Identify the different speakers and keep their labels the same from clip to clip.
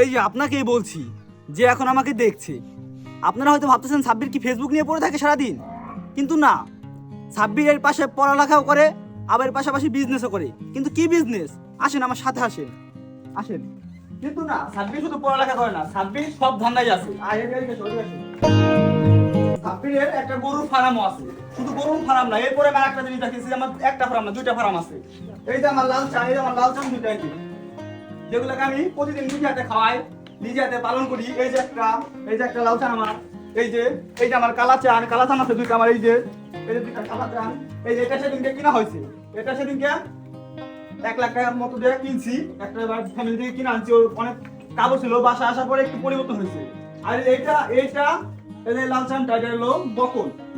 Speaker 1: এই যে আপনাকেই বলছি যে এখন আমাকে দেখছে, আপনারা হয়তো ভাবতেছেন সাব্বির কি ফেসবুক নিয়ে পড়ে থাকে সারাদিন, কিন্তু না, সাব্বির এর পাশে পড়ালেখাও করে, আবার এর পাশাপাশি বিজনেসও করে। কিন্তু কি বিজনেস? আসেন আমার সাথে আসেন, আসেন। কিন্তু না, সাব্বির শুধু পড়ালেখা করে না, সাব্বির সব ধান্দাই আছে। সাব্বিরের একটা গরুর ফার্মও আছে। শুধু গরুর ফার্ম না, এরপরে আমার একটা জিনিস দেখেছি, আমার একটা ফার্ম না, দুইটা ফার্ম আছে। এই যে আমার লাল চা, এই যে আমার লাল চা দুইটা, যেগুলোকে আমি প্রতিদিন নিজে হাতে খাওয়াই, নিজে হাতে পালন করি। এই যে একটা লাল চা আমার, এই যে আমার কালা চা আছে দুইটা আমার, এই যে দুইটা কালা চা। এই যে এটা সেদিনকে কিনা হয়েছে, এটা সেদিনকে 1 লাখ টাকার মতো দিয়ে কিনছি, একটা ফ্যামিলি থেকে কিনে আনছি। ওর অনেক কাগজ ছিল, বাসা আসার পরে একটু পরিবর্তন হয়েছে। আর এইটা এই যে লাল চাটা, এটা হলো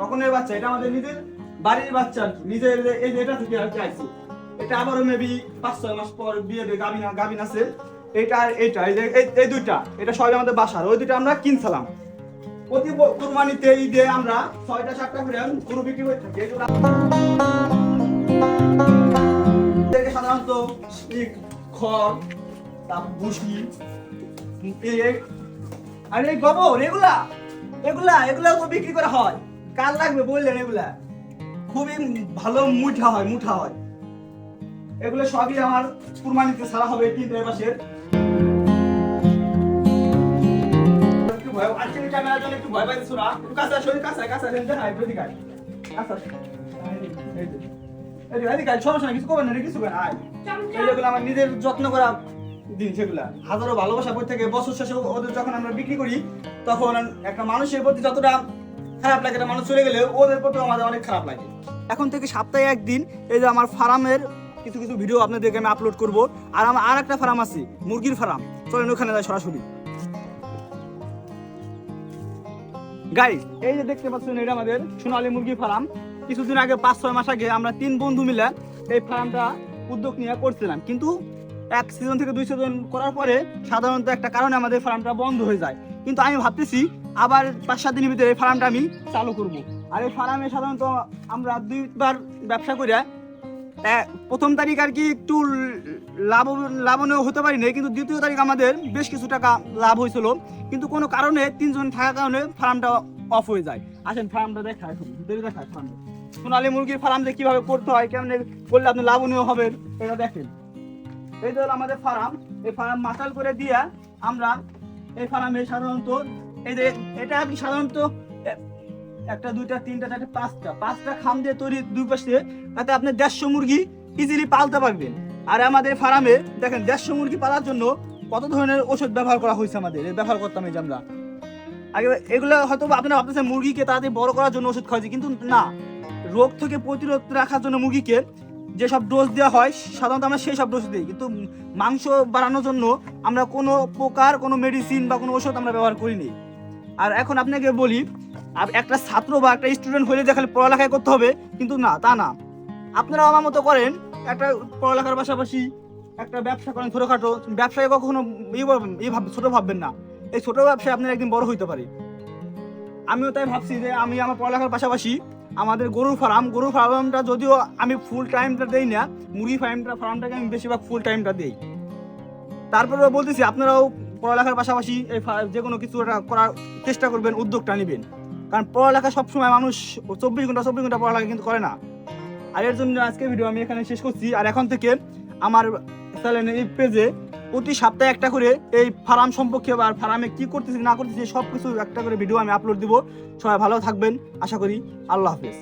Speaker 1: বকনের বাচ্চা। এটা আমাদের নিজের বাড়ির বাচ্চা, নিজের এই যে এটা থেকে আর কি আইছে। এটা আবারও মেবি 5-6 মাস পর বিয়ে হবে, গাবিন আছে। এইটা এই দুইটা, এটা সবাই আমাদের বাসার। ওই দুইটা আমরা কিনছিলাম। প্রতি কুরবানিতে ঈদে আমরা 6টা-7টা করে গরু বিক্রি করে থাকি। সাধারণত খড়, তারপর ভুসি, আর এই গোবর, এগুলা তো বিক্রি করা হয়। কার লাগবে বললেন? এগুলা খুবই ভালো মুঠা হয়। এগুলো সবই আমার কুরবানিতে ছাড়া হবে 3 মাসের। একটু ভয় আজকে ক্যামেরার জন্য একটু ভয় পাইছো না? একটু কাছে দেখাই এদিকে আয়। আচ্ছা এদিকে আয়, সমস্যা নাই, কিছু করবেন না, কিছু করবেন আয়। এইগুলো আমার নিজের যত্ন করা দিন, সেগুলা হাজারো ভালোবাসা বই থেকে বছর শেষে ওদের যখন আমরা বিক্রি করি, তখন একটা মানুষের প্রতি যতটা খারাপ লাগে, একটা মানুষ চলে গেলে ওদের প্রতি আমাদের অনেক খারাপ লাগে। এখন থেকে সপ্তাহে একদিন এই যে আমার ফার্মের কিছু ভিডিও আপনাদেরকে আমি আপলোড করব। আর আমার আর একটা ফার্ম আছে, মুরগির ফার্ম। চলেন ওখানে যাই সরাসরি। গাইস, এই যে দেখতে পাচ্ছেন, এটা আমাদের সোনালী মুরগি ফার্ম। কিছুদিন আগে 5-6 মাস আগে আমরা 3 বন্ধু মিলে এই ফার্মটা উদ্যোগ নিয়ে করছিলাম, কিন্তু 1 সিজন থেকে 2 সিজন করার পরে সাধারণত একটা কারণে আমাদের ফার্মটা বন্ধ হয়ে যায়। কিন্তু আমি ভাবতেছি আবার 5-7 দিনের ভিতরে এই ফার্মটা আমি চালু করব। আর এই ফার্মে সাধারণত আমরা 2বার ব্যবসা করে, প্রথম তারিখ আর কি একটু লাভনীয় হতে পারি না, কিন্তু দ্বিতীয় তারিখ আমাদের বেশ কিছু টাকা লাভ হয়েছিল। কিন্তু কোনো কারণে 3 জন থাকার কারণে ফার্মটা অফ হয়ে যায়। আসেন ফার্মটা দেখায়, ফার্মে সোনালী মুরগির ফার্ম যে কিভাবে করতে হয়, কেমন করলে আপনি লাভনীয় হবেন, এটা দেখেন। এই যে এই ফার্ম মাসাল করে দিয়ে আমরা এই ফার্মে সাধারণত এই যে এটা আপনি সাধারণত 1, 2, 3, 4, 5টা খাম দিয়ে তৈরি, 2 পাশে, তাতে আপনি 150 মুরগি ইজিলি পালতে পারবেন। আর আমাদের ফার্মে দেখেন 150 মুরগি পালার জন্য কত ধরনের ওষুধ ব্যবহার করা হয়েছে। আমাদের ব্যবহার করতাম এই যে আমরা আগে, এগুলো হয়তো আপনারা ভাবতেছেন মুরগিকে তাড়াতাড়ি বড় করার জন্য ওষুধ খাওয়াচ্ছি, কিন্তু না, রোগ থেকে প্রতিরোধ রাখার জন্য মুরগিকে যেসব ডোজ দেওয়া হয় সাধারণত আমরা সেই সব ডোজ দিই। কিন্তু মাংস বাড়ানোর জন্য আমরা কোনো প্রকার কোনো মেডিসিন বা কোনো ওষুধ আমরা ব্যবহার করিনি। আর এখন আপনাকে বলি, একটা ছাত্র বা একটা স্টুডেন্ট হলে যে খালি পড়ালেখাই করতে হবে, কিন্তু না, তা না। আপনারা আমার মতো করেন, একটা পড়ালেখার পাশাপাশি একটা ব্যবসা করেন, ছোটখাটো ব্যবসায় কখনো ছোট ভাববেন না। এই ছোট ব্যবসায় আপনার একদিন বড় হইতে পারে। আমিও তাই ভাবছি যে আমি আমার পড়ালেখার পাশাপাশি আমাদের গরুর ফার্মটা যদিও আমি ফুল টাইমটা দেই না, মুরগি ফার্মটাকে আমি বেশিরভাগ ফুল টাইমটা দিই। তারপরেও বলতেছি আপনারাও পড়ালেখার পাশাপাশি এই যে কোনো কিছু একটা করার চেষ্টা করবেন, উদ্যোগটা নেবেন। কারণ পড়ালেখা সবসময় মানুষ 24 ঘন্টা পড়ালেখা কিন্তু করে না। আর এর জন্য আজকে ভিডিও আমি এখানে শেষ করছি। আর এখন থেকে আমার চ্যানেলে এই পেজে প্রতি সপ্তাহে একটা করে এই ফার্ম সম্পর্কে বা ফার্মে কি করতেছি না করতেছি সব কিছু একটা করে ভিডিও আমি আপলোড দিব। সবাই ভালো থাকবেন আশা করি। আল্লাহ হাফেজ।